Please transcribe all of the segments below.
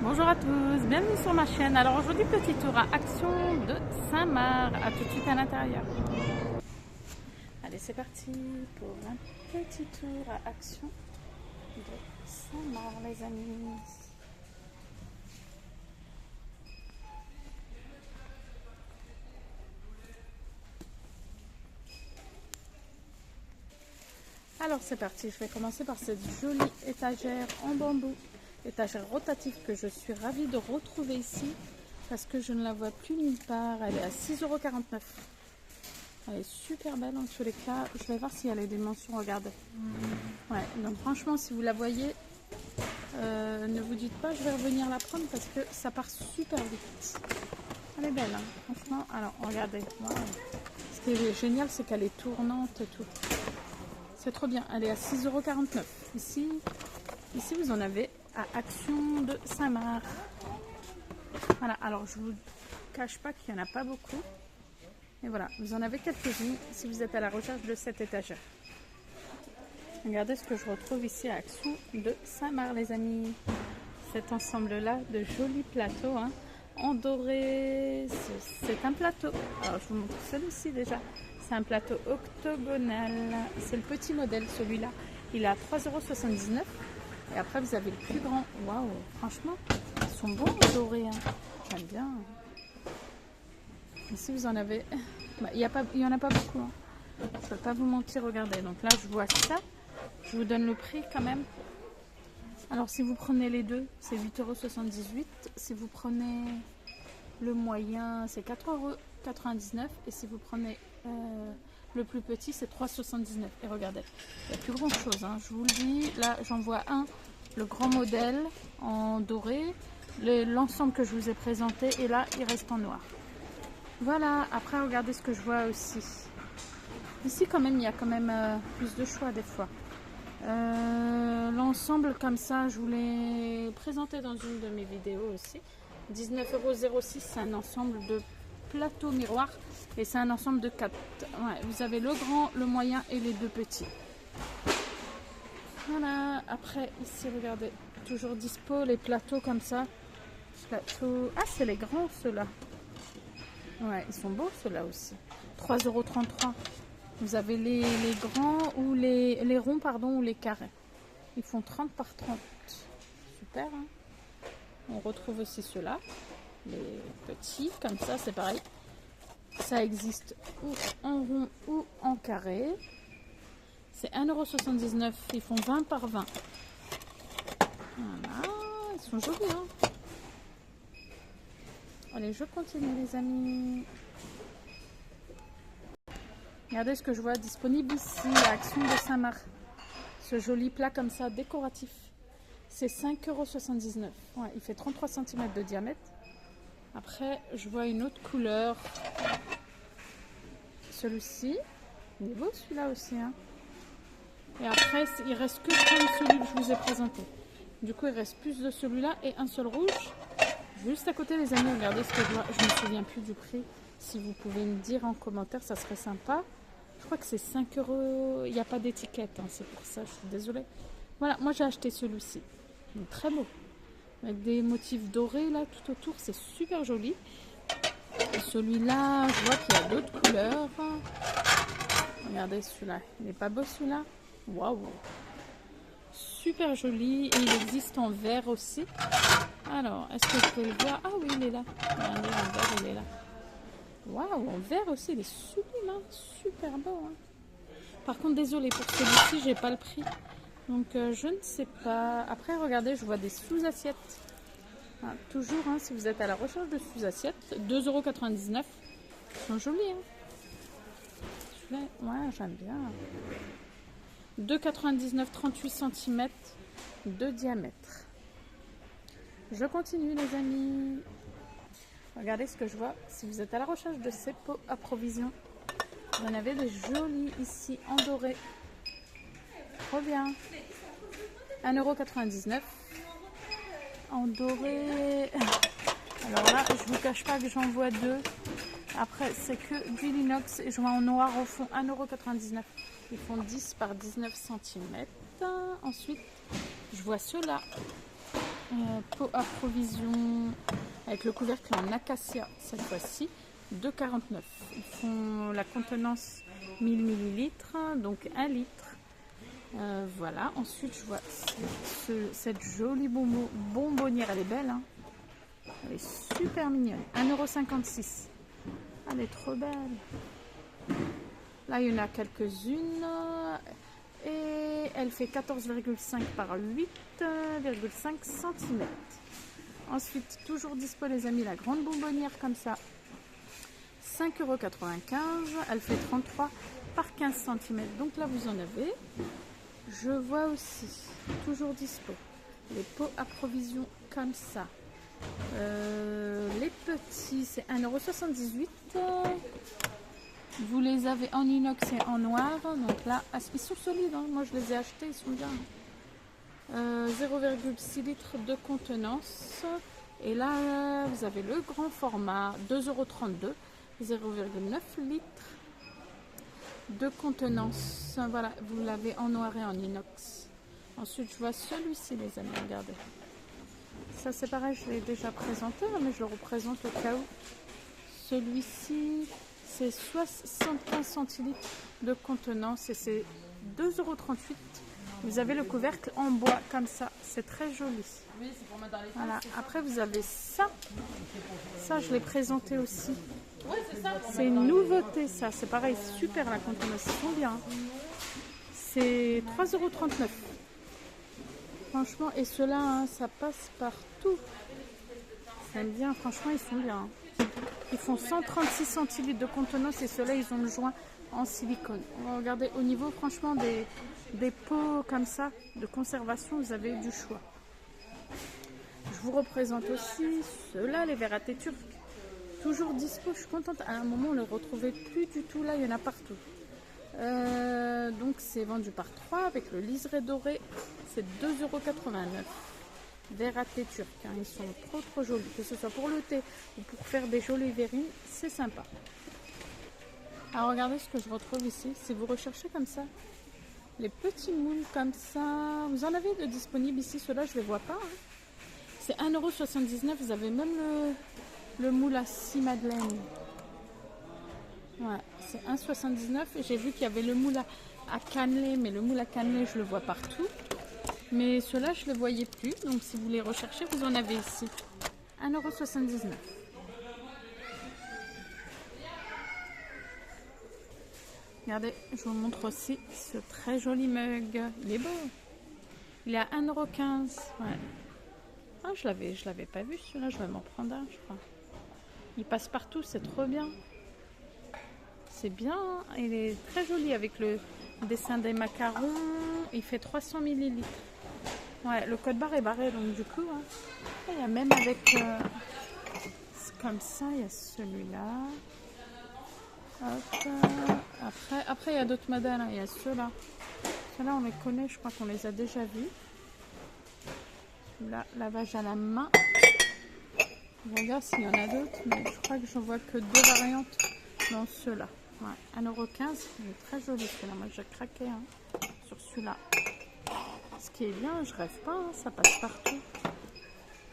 Bonjour à tous, bienvenue sur ma chaîne. Alors aujourd'hui, petit tour à Action de Saint-Marc. A tout de suite à l'intérieur. Allez, c'est parti pour un petit tour à Action de Saint-Marc, les amis. Alors c'est parti, je vais commencer par cette jolie étagère en bambou. Étagère rotative que je suis ravie de retrouver ici parce que je ne la vois plus nulle part. Elle est à 6,49 €. Elle est super belle en tous les cas. Je vais voir s'il y a les dimensions, regardez. Ouais, donc franchement, si vous la voyez, ne vous dites pas je vais revenir la prendre parce que ça part super vite. Elle est belle, hein, franchement. Alors regardez, wow. Ce qui est génial, c'est qu'elle est tournante et tout. C'est trop bien. Elle est à 6,49 €. Ici, vous en avez à Action de Saint-Marc. Voilà, alors je vous cache pas qu'il n'y en a pas beaucoup. Et voilà, vous en avez quelques-unes si vous êtes à la recherche de cette étagère. Regardez ce que je retrouve ici à Action de Saint-Marc, les amis. Cet ensemble-là de jolis plateaux, hein, en doré. C'est un plateau. Alors je vous montre celui-ci déjà. C'est un plateau octogonal. C'est le petit modèle, celui-là. Il est à 3,79 €. Et après, vous avez le plus grand. Waouh, franchement, ils sont beaux dorés. Hein. J'aime bien. Ici, vous en avez. Bah, il n'y en a pas beaucoup. Hein. Je ne peux pas vous mentir, regardez. Donc là, je vois ça. Je vous donne le prix quand même. Alors, si vous prenez les deux, c'est 8,78 €. Si vous prenez le moyen, c'est 4,99 €. Et si vous prenez le plus petit, c'est 3,79 €. Et regardez, il n'y a plus grand chose. Hein. Je vous le dis. Là, j'en vois un, le grand modèle en doré. L'ensemble que je vous ai présenté. Et là, il reste en noir. Voilà. Après, regardez ce que je vois aussi. Ici, quand même, il y a quand même plus de choix des fois. L'ensemble comme ça, je vous l'ai présenté dans une de mes vidéos aussi. 19,06 €, c'est un ensemble de plateaux miroirs et c'est un ensemble de 4. Ouais, vous avez le grand, le moyen et les deux petits. Voilà, après ici, regardez, toujours dispo les plateaux comme ça. Plateau... Ah, c'est les grands ceux-là. Ouais, ils sont beaux ceux-là aussi. 3,33 €. Vous avez les grands ou les ronds, pardon, ou les carrés. Ils font 30 par 30. Super, hein. On retrouve aussi ceux-là. Les petits, comme ça, c'est pareil. Ça existe ou en rond ou en carré. C'est 1,79 €. Ils font 20 par 20. Voilà, ils sont jolis, hein. Allez, je continue, les amis. Regardez ce que je vois disponible ici à Action de Saint-Marc. Ce joli plat comme ça, décoratif. C'est 5,79 €. Ouais, il fait 33 cm de diamètre. Après, je vois une autre couleur. Celui-ci. Il est beau celui-là aussi. Hein. Et après, il reste que celui que je vous ai présenté. Du coup, il reste plus de celui-là et un seul rouge. Juste à côté, les amis, regardez ce que je vois. Je ne me souviens plus du prix. Si vous pouvez me dire en commentaire, ça serait sympa. Je crois que c'est 5 €. Il n'y a pas d'étiquette, hein, c'est pour ça, je suis désolée. Voilà, moi j'ai acheté celui-ci. Très beau. Avec des motifs dorés là tout autour, c'est super joli. Et celui-là, je vois qu'il y a d'autres couleurs. Regardez celui-là. Il n'est pas beau celui-là? Waouh! Super joli. Et il existe en vert aussi. Alors, est-ce que je peux le voir? Ah oui, il est là. Regardez, en vert, il est là. Waouh, en vert aussi, il est sublime, hein. Super beau. Hein. Par contre, désolé pour celui-ci, j'ai pas le prix. Donc, je ne sais pas. Après, regardez, je vois des sous-assiettes. Ah, toujours, hein, si vous êtes à la recherche de sous-assiettes, 2,99 €. Ils sont jolis. Hein. Ouais, j'aime bien. 2,99 €, 38 cm de diamètre. Je continue, les amis. Regardez ce que je vois. Si vous êtes à la recherche de ces pots à provision, vous en avez des jolis ici en doré. Trop bien. 1,99 € en doré. Alors là, je vous cache pas que j'en vois deux. Après, c'est que du l'inox et je vois en noir au fond 1,99 €. Ils font 10 par 19 cm. Ensuite, je vois ceux-là. Pot à provision avec le couvercle en acacia cette fois-ci, 2,49. Ils font la contenance 1000 ml, donc 1 litre. Voilà, ensuite je vois cette jolie bonbonnière, elle est belle, hein. Elle est super mignonne, 1,56 €. Elle est trop belle. Là il y en a quelques-unes et elle fait 14,5 par 8,5 cm. Ensuite, toujours dispo les amis, la grande bonbonnière comme ça, 5,95 €. Elle fait 33 par 15 cm. Donc là vous en avez. Je vois aussi, toujours dispo, les pots à provision comme ça. Les petits, c'est 1,78 €. Vous les avez en inox et en noir. Donc là, ils sont solides, hein. Moi je les ai achetés, ils sont bien. 0,6 litres de contenance. Et là, vous avez le grand format, 2,32 €, 0,9 litres de contenance. Voilà, vous l'avez en noir et en inox. Ensuite, je vois celui-ci, les amis, regardez. Ça, c'est pareil, je l'ai déjà présenté, mais je le représente au cas où. Celui-ci, c'est 75 centilitres de contenance et c'est 2,38 €. Vous avez le couvercle en bois comme ça, c'est très joli. Voilà. Après vous avez ça, je l'ai présenté aussi. C'est une nouveauté, ça, c'est pareil, super, la contenance, ils sont bien. C'est 3,39 €. Franchement, et ceux-là, hein, ça passe partout. J'aime bien, franchement, ils sont bien. Ils font 136 centilitres de contenance et ceux-là, ils ont le joint en silicone. On va regarder au niveau, franchement, des pots comme ça de conservation, vous avez du choix. Je vous représente aussi ceux-là, les verres à thé turcs. Toujours dispo, je suis contente. À un moment, on ne les retrouvait plus du tout. Là, il y en a partout. Donc, c'est vendu par 3 avec le liseré doré. C'est 2,89 €. Verres à thé turcs, hein. Ils sont trop jolis. Que ce soit pour le thé ou pour faire des jolies verrines, c'est sympa. Alors, regardez ce que je retrouve ici. Si vous recherchez comme ça, les petits moules comme ça, vous en avez de disponibles ici. Ceux-là, je ne les vois pas, hein. C'est 1,79 €. Vous avez même le moule à 6 madeleines. Ouais, c'est 1,79 € et j'ai vu qu'il y avait le moule à cannelé, mais le moule à cannelé, je le vois partout. Mais ceux-là, je ne les voyais plus. Donc, si vous les recherchez, vous en avez ici. 1,79 €. Regardez, je vous montre aussi ce très joli mug. Il est beau. Il est à 1,15 €. Ouais. Ah, je l'avais pas vu celui-là. Je vais m'en prendre un, je crois. Il passe partout, c'est trop bien. C'est bien. Il est très joli avec le dessin des macarons. Il fait 300 ml. Ouais, le code barre est barré, donc du coup, hein. Il y a même avec comme ça, il y a celui-là. Après, il y a d'autres modèles, hein. Il y a ceux-là. Ceux-là, on les connaît, je crois qu'on les a déjà vus. Là, lavage à la main. Je regarde s'il y en a d'autres, mais je crois que je vois que 2 variantes dans ceux-là. Ouais, 1,15 €. Il est très joli celui-là. Moi, j'ai craqué, hein, sur celui-là. Ce qui est bien, je rêve pas, hein, ça passe partout.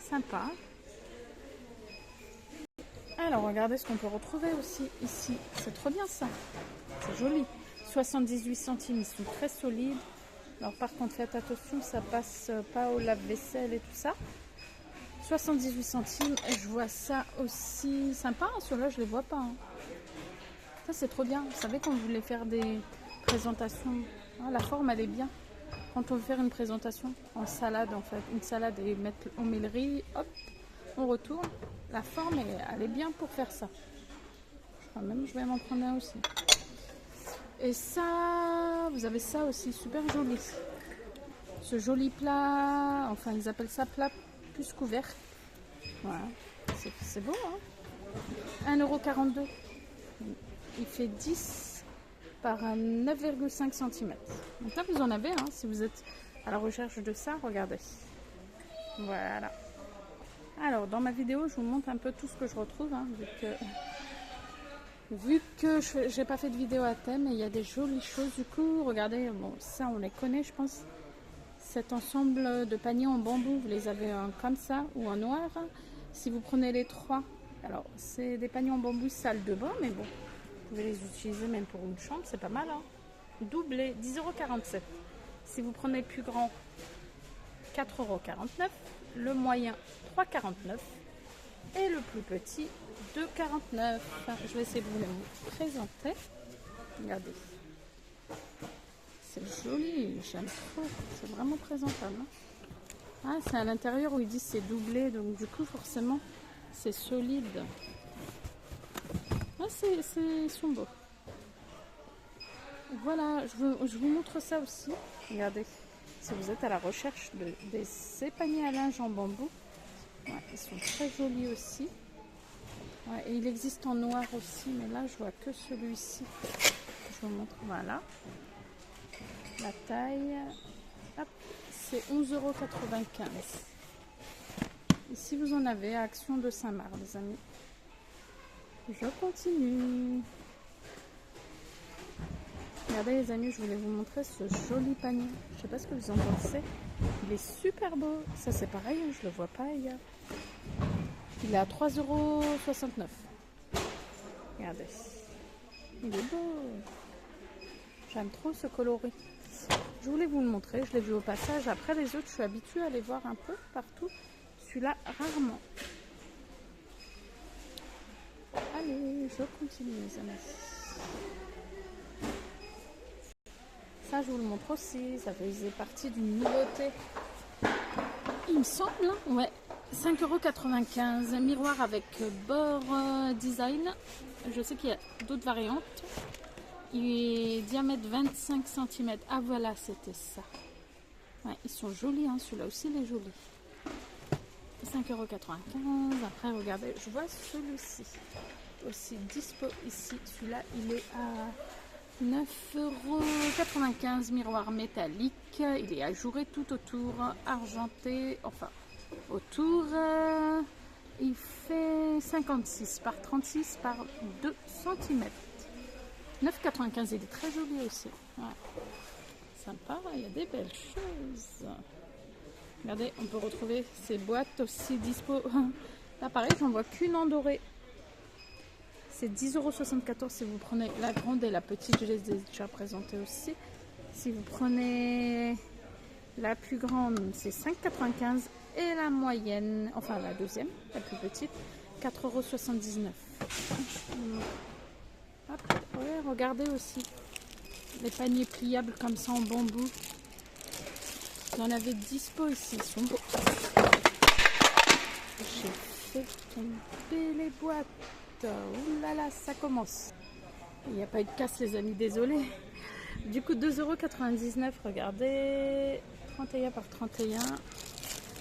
Sympa. Alors, regardez ce qu'on peut retrouver aussi ici. C'est trop bien ça. C'est joli. 78 centimes, ils sont très solides. Alors, par contre, faites attention, ça passe pas au lave-vaisselle et tout ça. 78 centimes. Je vois ça aussi sympa. Ceux-là, je les vois pas, hein. Ça, c'est trop bien. Vous savez, quand vous voulez faire des présentations, hein, la forme, elle est bien. Quand on veut faire une présentation en salade, en fait, une salade et on met le riz, hop, on retourne. La forme, elle est bien pour faire ça. Je crois même que je vais m'en prendre un aussi. Et ça, vous avez ça aussi, super joli. Ce joli plat, enfin ils appellent ça plat plus couvert. Voilà, c'est beau, hein. 1,42 €. Il fait 10 par 9,5 cm. Donc là, vous en avez, hein, si vous êtes à la recherche de ça, regardez. Voilà. Alors, dans ma vidéo, je vous montre un peu tout ce que je retrouve, hein, vu que je n'ai pas fait de vidéo à thème, et il y a des jolies choses. Du coup, regardez, bon, ça, on les connaît, je pense. cet ensemble de paniers en bambou, vous les avez comme ça ou en noir. Si vous prenez les trois, alors c'est des paniers en bambou salle de bain, mais bon, vous pouvez les utiliser même pour une chambre, c'est pas mal. Hein. Doublé, 10,47 €. Si vous prenez le plus grand, 4,49 €. Le moyen, 3,49 € et le plus petit, 2,49 €. Je vais essayer de vous les présenter. Regardez. C'est joli, j'aime trop. C'est vraiment présentable. Hein. Ah, c'est à l'intérieur où ils disent c'est doublé, donc du coup forcément c'est solide. Ah, ils sont beaux. Voilà, je vous montre ça aussi. Regardez, si vous êtes à la recherche de ces paniers à linge en bambou, ouais, ils sont très jolis aussi. Ouais, et il existe en noir aussi, mais là je vois que celui-ci. Je vous montre, voilà. La taille, c'est 11,95 €. Et si vous en avez à Action de Saint-Marc, les amis. Je continue. Regardez les amis, je voulais vous montrer ce joli panier. Je sais pas ce que vous en pensez. Il est super beau. Ça c'est pareil, je le vois pas ailleurs. Il est à 3,69 €. Regardez. Il est beau. J'aime trop ce coloris. Je voulais vous le montrer, je l'ai vu au passage. Après les autres, je suis habituée à les voir un peu partout. Celui-là, rarement. Allez, je continue les amis. Ça, je vous le montre aussi. Ça faisait partie d'une nouveauté. Il me semble, hein, ouais. 5,95 €. Miroir avec bord design. Je sais qu'il y a d'autres variantes. Il est diamètre 25 cm. Ah voilà, c'était ça. Ouais, ils sont jolis, hein. Celui-là aussi, il est joli. 5,95 €. Après, regardez, je vois celui-ci aussi dispo ici. Celui-là, il est à 9,95 €. Miroir métallique. Il est ajouré tout autour, argenté. Enfin, autour, il fait 56 par 36 par 2 cm. 9,95 €. Il est très joli aussi. Ouais. Sympa, il y a des belles choses. Regardez, on peut retrouver ces boîtes aussi dispo. Là, pareil, j'en vois qu'une en doré. C'est 10,74 € si vous prenez la grande et la petite. Je les ai déjà présentées aussi. Si vous prenez la plus grande, c'est 5,95 € et la moyenne, enfin la deuxième, la plus petite, 4,79 €. Hop, ouais, regardez aussi les paniers pliables comme ça en bambou. Il y en avait dispo ici, ils sont beaux. J'ai fait tomber les boîtes. Ouh là là, ça commence. Il n'y a pas eu de casse les amis, désolé. Du coup 2,99 €, regardez. 31 par 31.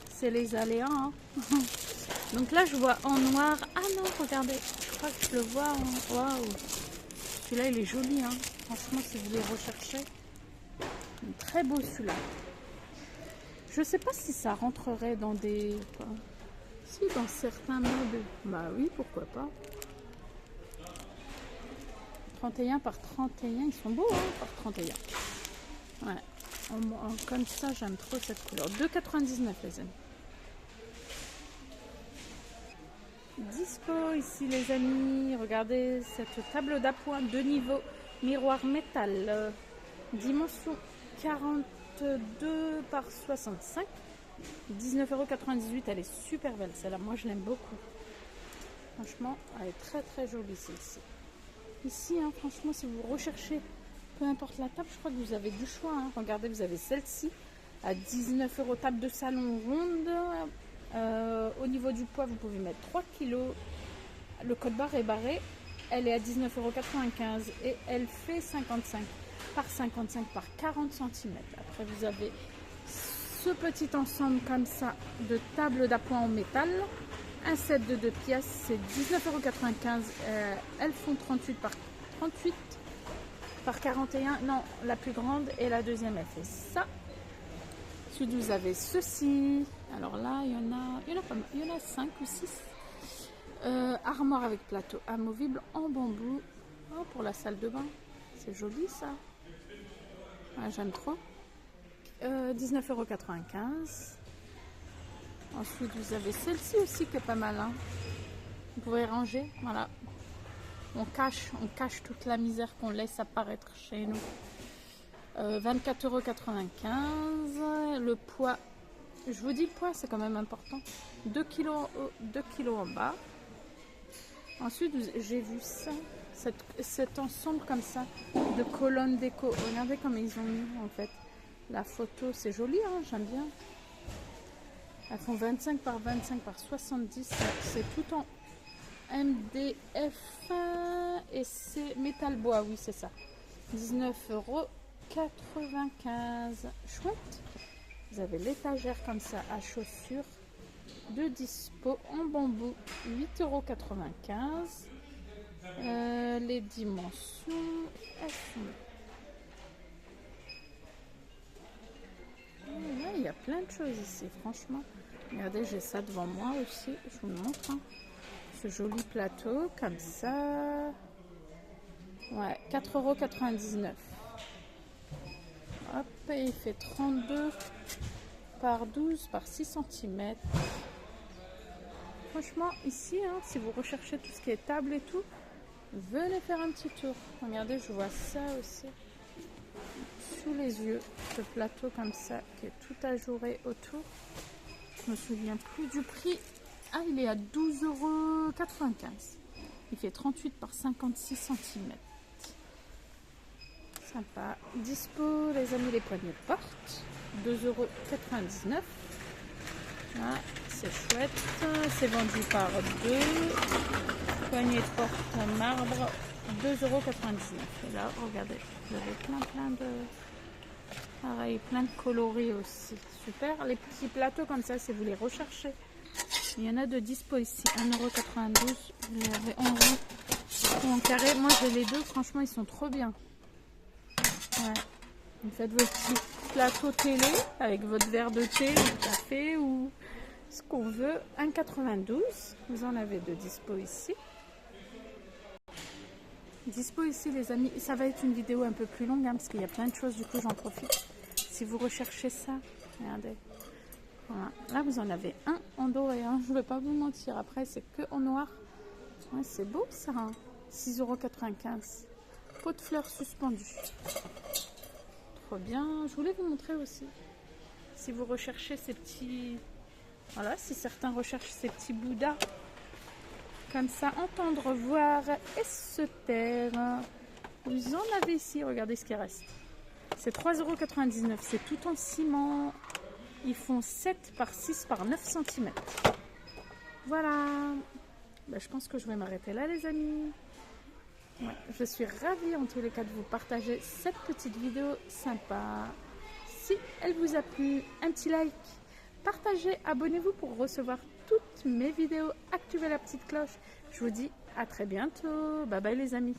C'est les aléas. Hein. Donc là je vois en noir. Ah non, regardez. Je crois que je le vois en. Waouh! Celui-là il est joli. Hein. Franchement, si vous les recherchez. Très beau celui-là. Je sais pas si ça rentrerait dans des. Si, dans certains meubles. Bah oui, pourquoi pas. 31 par 31, ils sont beaux hein, par 31. Ouais. Comme ça, j'aime trop cette couleur. 2,99 € les amis. Dispo ici les amis. Regardez cette table d'appoint de niveau. Miroir métal. Dimension 42 par 65. 19,98 €. Elle est super belle celle-là. Moi je l'aime beaucoup. Franchement, elle est très très jolie celle-ci. Ici, hein, franchement, si vous recherchez, peu importe la table, je crois que vous avez du choix. Hein. Regardez, vous avez celle-ci à 19 €, table de salon ronde. Au niveau du poids, vous pouvez mettre 3 kg. Le code barre est barré. Elle est à 19,95 € et elle fait 55 par 55 par 40 cm. Après, vous avez ce petit ensemble comme ça de table d'appoint en métal. Un set de 2 pièces, c'est 19,95 €. Elles font 38 par 38 par 41. Non, la plus grande et la deuxième, elle fait ça. Ensuite, vous avez ceci. Alors là, il y en a pas mal. Il y en a 5 ou 6. Armoire avec plateau amovible en bambou. Oh, pour la salle de bain. C'est joli ça. Ah, j'aime trop. 19,95 €. Ensuite, vous avez celle-ci aussi qui est pas mal. Hein. Vous pouvez ranger, voilà. On cache toute la misère qu'on laisse apparaître chez nous. 24,95 €. Le poids, je vous dis le poids, c'est quand même important. 2 kg en bas. Ensuite, j'ai vu ça, cet ensemble comme ça de colonnes déco. Regardez comme ils ont mis en fait la photo, c'est joli, hein, j'aime bien. Elles font 25 par 25 par 70, c'est tout en MDF et c'est métal bois, oui c'est ça. 19,95 €. Chouette. Vous avez l'étagère comme ça à chaussures de dispo en bambou, 8,95 €. Les dimensions, elles sont... Là, il y a plein de choses ici, franchement. Regardez, j'ai ça devant moi aussi, je vous le montre. Hein. Ce joli plateau, comme ça. Ouais, 4,99 €. Hop, et il fait 32 par 12 par 6 cm. Franchement, ici, hein, si vous recherchez tout ce qui est table et tout, venez faire un petit tour. Regardez, je vois ça aussi. Sous les yeux, ce plateau comme ça, qui est tout ajouré autour. Je me souviens plus du prix. Ah, il est à 12,95 €. Il fait 38 par 56 cm. Sympa. Dispo, les amis, les poignées de porte. 2,99 €. Ah, c'est chouette. C'est vendu par 2. Poignée de porte marbre, 2,99 €. Et là, regardez, vous avez plein de... Pareil, plein de coloris aussi. Super. Les petits plateaux comme ça, si vous les recherchez. Il y en a de dispo ici. 1,92 €. Vous les avez en rond ou en carré. Moi, j'ai les deux. Franchement, ils sont trop bien. Ouais. Vous faites vos petits plateaux télé avec votre verre de thé, de café ou ce qu'on veut. 1,92 €. Vous en avez de dispo ici. Dispo ici, les amis. Ça va être une vidéo un peu plus longue hein, parce qu'il y a plein de choses. Du coup, j'en profite. Si vous recherchez ça, regardez. Voilà. Là, vous en avez un en doré. Hein. Je ne vais pas vous mentir. Après, c'est que en noir. Ouais, c'est beau ça. Hein. 6,95 €. Pot de fleurs suspendu. Trop bien. Je voulais vous montrer aussi. Si vous recherchez ces petits... Voilà, si certains recherchent ces petits bouddhas. Comme ça, entendre, voir et se taire. Vous en avez ici. Regardez ce qui reste. C'est 3,99 €. C'est tout en ciment. Ils font 7 par 6 par 9 cm. Voilà. Ben, je pense que je vais m'arrêter là, les amis. Ouais, je suis ravie en tous les cas de vous partager cette petite vidéo sympa. Si elle vous a plu, un petit like, partagez, abonnez-vous pour recevoir toutes mes vidéos. Activez la petite cloche. Je vous dis à très bientôt. Bye bye les amis.